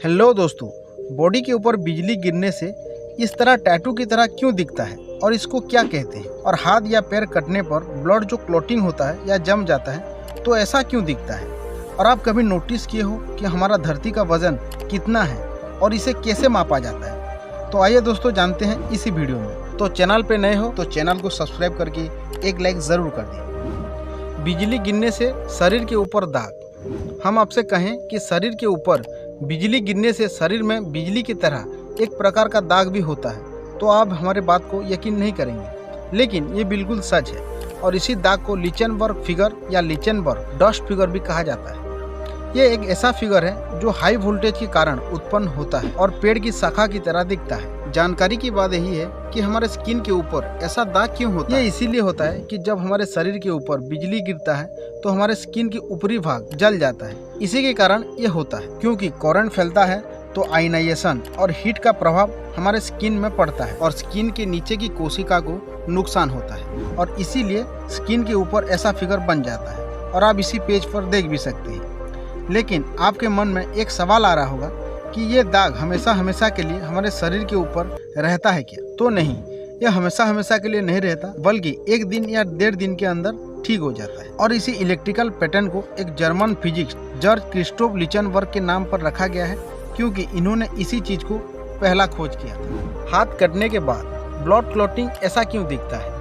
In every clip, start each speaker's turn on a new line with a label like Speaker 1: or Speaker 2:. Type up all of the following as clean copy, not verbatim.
Speaker 1: Hello दोस्तों, body के ऊपर बिजली गिरने से इस तरह टैटू की तरह क्यों दिखता है और इसको क्या कहते हैं, और हाथ या पैर कटने पर ब्लड जो क्लॉटिंग होता है या जम जाता है तो ऐसा क्यों दिखता है। और आप कभी नोटिस किए हो कि हमारा धरती का वजन कितना है और इसे कैसे मापा जाता है। तो आइए दोस्तों जानते हैं इसी वीडियो में। तो चैनल पे नए हो तो चैनल को सब्सक्राइब करके एक लाइक ज़रूर कर दें। बिजली गिरने से शरीर के ऊपर दाग। हम आपसे कहें कि शरीर के ऊपर बिजली गिरने से शरीर में बिजली की तरह एक प्रकार का दाग भी होता है तो आप हमारे बात को यकीन नहीं करेंगे, लेकिन ये बिल्कुल सच है। और इसी दाग को लिचनबर्ग फिगर या लिचनबर्ग डस्ट फिगर भी कहा जाता है। ये एक ऐसा फिगर है जो हाई वोल्टेज के कारण उत्पन्न होता है और पेड़ की शाखा की तरह दिखता है। जानकारी की बात यही है कि हमारे स्किन के ऊपर ऐसा दाग क्यों होता है। ये इसीलिए होता है कि जब हमारे शरीर के ऊपर बिजली गिरता है तो हमारे स्किन की ऊपरी भाग जल जाता है। इसी के कारण ये होता है, क्योंकि करंट फैलता है तो आयनाइजेशन और हीट का प्रभाव हमारे स्किन में पड़ता है और स्किन के नीचे की कोशिका को नुकसान होता है और इसीलिए स्किन के ऊपर ऐसा फिगर बन जाता है। और आप इसी पेज पर देख भी सकते हैं। लेकिन आपके मन में एक सवाल आ रहा होगा कि ये दाग हमेशा के लिए हमारे शरीर के ऊपर रहता है क्या? तो नहीं, यह हमेशा के लिए नहीं रहता, बल्कि एक दिन या 1.5 दिन के अंदर ठीक हो जाता है। और इसी इलेक्ट्रिकल पैटर्न को एक जर्मन फिजिक्स जॉर्ज क्रिस्टोफ लिचनबर्ग के नाम पर रखा गया है, क्योंकि इन्होंने इसी चीज को पहला खोज किया था। हाथ कटने के बाद ब्लड क्लॉटिंग ऐसा क्यों दिखता है?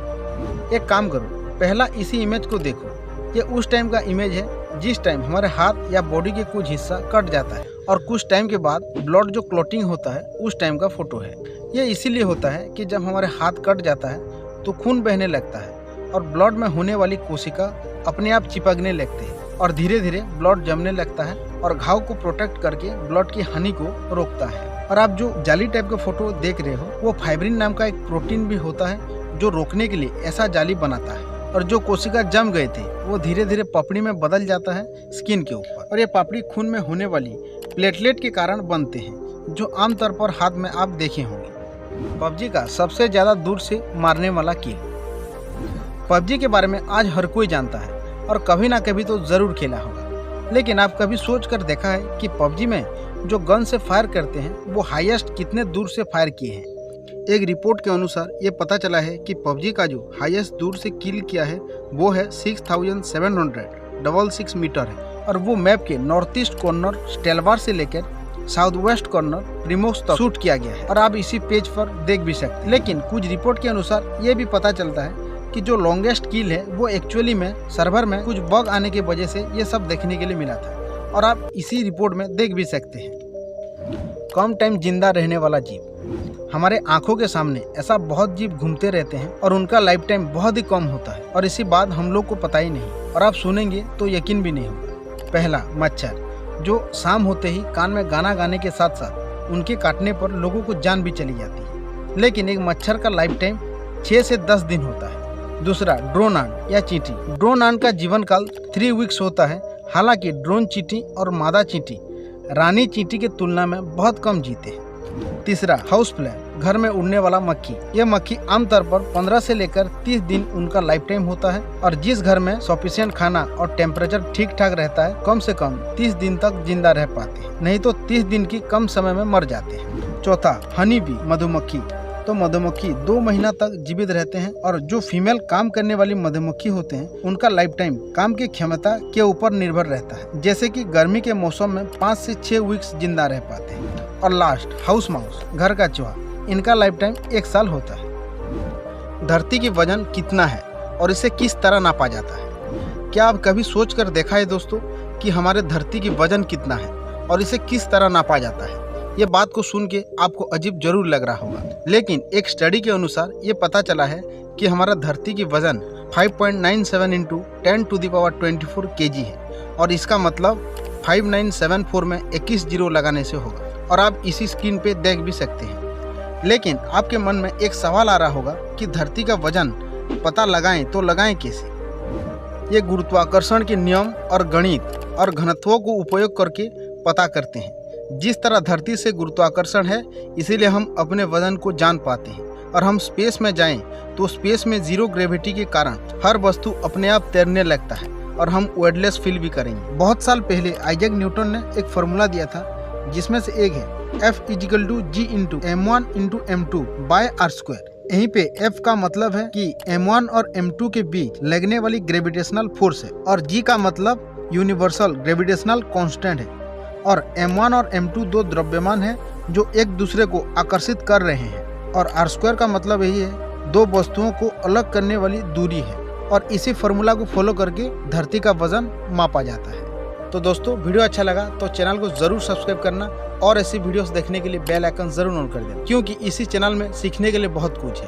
Speaker 1: एक काम करो, पहला इसी इमेज को देखो। ये उस टाइम का इमेज है जिस टाइम हमारे हाथ या बॉडी के कुछ हिस्सा कट जाता है और कुछ टाइम के बाद ब्लड जो क्लॉटिंग होता है उस टाइम का फोटो है। ये इसीलिए होता है कि जब हमारे हाथ कट जाता है तो खून बहने लगता है और ब्लड में होने वाली कोशिका अपने आप चिपकने लगती है और धीरे धीरे ब्लड जमने लगता है और घाव को प्रोटेक्ट करके ब्लड की हानि को रोकता है। और आप जो जाली टाइप का फोटो देख रहे हो वो फाइब्रिन नाम का एक प्रोटीन भी होता है जो रोकने के लिए ऐसा जाली बनाता है। और जो कोशिका जम गए थे वो धीरे धीरे पपड़ी में बदल जाता है स्किन के ऊपर, और ये पपड़ी खून में होने वाली प्लेटलेट के कारण बनते हैं जो आमतौर पर हाथ में आप देखे होंगे। पबजी का सबसे ज़्यादा दूर से मारने वाला किल। पबजी के बारे में आज हर कोई जानता है और कभी ना कभी तो ज़रूर खेला होगा, लेकिन आप कभी सोच कर देखा है कि पबजी में जो गन से फायर करते हैं वो हाईएस्ट कितने दूर से फायर किए हैं? एक रिपोर्ट के अनुसार ये पता चला है कि पबजी का जो हाईएस्ट दूर से किल किया है वो है 6766 मीटर है, और वो मैप के नॉर्थ ईस्ट कॉर्नर स्टेलवार से लेकर साउथ वेस्ट कॉर्नर प्रिमोक्स तक शूट किया गया है, और आप इसी पेज पर देख भी सकते हैं। लेकिन कुछ रिपोर्ट के अनुसार ये भी पता चलता है कि जो लॉन्गेस्ट किल है वो एक्चुअली में सर्वर में कुछ बग आने की वजह से ये सब देखने के लिए मिला था, और आप इसी रिपोर्ट में देख भी सकते हैं। कम टाइम जिंदा रहने वाला जीव। हमारे आंखों के सामने ऐसा बहुत जीव घूमते रहते हैं और उनका लाइफ टाइम बहुत ही कम होता है, और इसी बात हम लोग को पता ही नहीं, और आप सुनेंगे तो यकीन भी नहीं होगा। पहला, मच्छर, जो शाम होते ही कान में गाना गाने के साथ साथ उनके काटने पर लोगों को जान भी चली जाती है, लेकिन एक मच्छर का लाइफ टाइम 6 से 10 दिन होता है। दूसरा, ड्रोन आंट या चींटी। ड्रोन आंट का जीवन काल 3 वीक्स होता है। हालांकि ड्रोन चींटी और मादा चींटी रानी चींटी की तुलना में बहुत कम जीते हैं। तीसरा, हाउस फ्लाई, घर में उड़ने वाला मक्खी। यह मक्खी आमतौर पर 15 से लेकर 30 दिन उनका लाइफ टाइम होता है, और जिस घर में सफिशिएंट खाना और टेम्परेचर ठीक ठाक रहता है कम से कम 30 दिन तक जिंदा रह पाते हैं, नहीं तो 30 दिन की कम समय में मर जाते हैं। चौथा, हनी बी, मधुमक्खी। तो मधुमक्खी 2 महीना तक जीवित रहते हैं, और जो फीमेल काम करने वाली मधुमक्खी होते हैं उनका लाइफ टाइम काम की क्षमता के ऊपर निर्भर रहता है, जैसे कि गर्मी के मौसम में 5 से 6 वीक्स जिंदा रह पाते हैं। और लास्ट, हाउस माउस, घर का चूहा। इनका लाइफ टाइम 1 साल होता है। धरती की वजन कितना है और इसे किस तरह नापा जाता है? क्या आप कभी सोच कर देखा है दोस्तों कि हमारे धरती की वजन कितना है और इसे किस तरह नापा जाता है? ये बात को सुन के आपको अजीब जरूर लग रहा होगा, लेकिन एक स्टडी के अनुसार ये पता चला है कि हमारा धरती की वजन 5.97 × 10⁻²4 kg है, और इसका मतलब 5974 में 21 जीरो लगाने से होगा, और आप इसी स्क्रीन पे देख भी सकते हैं। लेकिन आपके मन में एक सवाल आ रहा होगा कि धरती का वजन पता लगाएं तो लगाएं कैसे? ये गुरुत्वाकर्षण के नियम और गणित और घनत्वों को उपयोग करके पता करते हैं। जिस तरह धरती से गुरुत्वाकर्षण है, इसीलिए हम अपने वजन को जान पाते हैं, और हम स्पेस में जाएं तो स्पेस में जीरो ग्रेविटी के कारण हर वस्तु अपने आप तैरने लगता है और हम वेटलेस फील भी करेंगे। बहुत साल पहले आइजैक न्यूटन ने एक फॉर्मूला दिया था जिसमें से एक है F = G × M1 × M2 by r²। यहीं पे F का मतलब है कि M1 और M2 के बीच लगने वाली ग्रेविटेशनल फोर्स है, और G का मतलब यूनिवर्सल ग्रेविटेशनल कांस्टेंट है। और M1 और M2 दो द्रव्यमान हैं जो एक दूसरे को आकर्षित कर रहे हैं, और r² का मतलब यही है, दो वस्तुओं को अलग करने वाली दूरी है। और इसी फॉर्मूला को फॉलो करके धरती का वजन मापा जाता है। तो दोस्तों, वीडियो अच्छा लगा तो चैनल को जरूर सब्सक्राइब करना, और ऐसी वीडियोस देखने के लिए बेल आइकन जरूर ऑन कर देना, क्योंकि इसी चैनल में सीखने के लिए बहुत कुछ है।